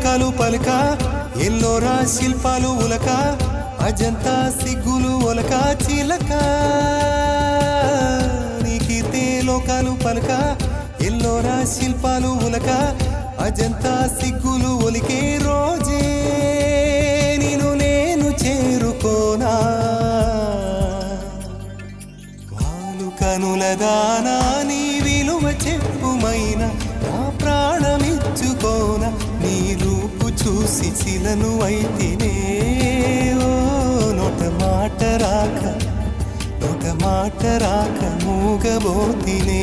లోకాలు పలుక ఎల్లోరా శిల్పాలు ఉలక అజంతా సిగ్గులు ఒలక చిలక నీ కీర్తే లోకాలు పలుక ఎల్లోరా శిల్పాలు ఉలక అజంతా సిగ్గులు ఒలికే రోజే నిన్ను నేను చేరుకోనా వాలు కనుల దానా నీ విలువ చెప్పుమైనా నా ప్రాణమిచ్చుకోనా నీ రూపు చూసి చిలను అయితేనే ఓ నోట మాట రాక మూగబోతినే